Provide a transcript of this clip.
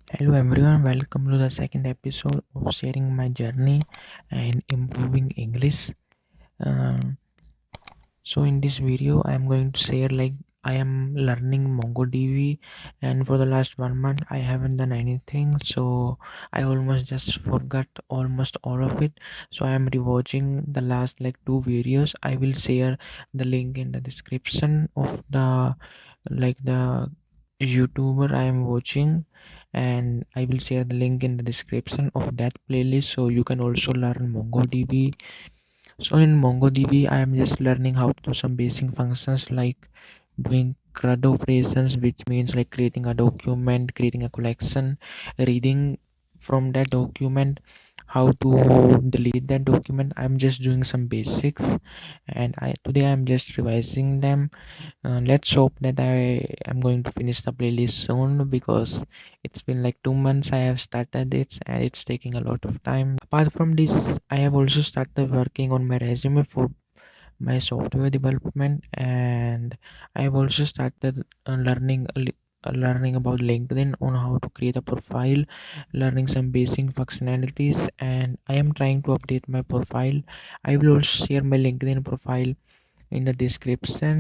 Hello everyone, welcome to the second episode of sharing my journey and improving English. Uh, so in this video, I am going to share I am learning MongoDB, and for the last 1 month I haven't done anything. So I almost just forgot almost all of it. So I am rewatching the last two videos. I will share the link in the description of the YouTuber I am watching, and I will share the link in the description of that playlist so you can also learn MongoDB. So in MongoDB, I am just learning how to do some basic functions like doing CRUD operations, which means like creating a document, creating a collection, reading from that document, how to delete that document. I'm just doing some basics, and I today I'm just revising them. Let's hope that I am going to finish the playlist soon, because it's been like 2 months I have started it and it's taking a lot of time. Apart from this, I have also started working on my resume for my software development, and I have also started learning about LinkedIn on how to create a profile, learning some basic functionalities, and I am trying to update my profile. I will also share my LinkedIn profile in the description.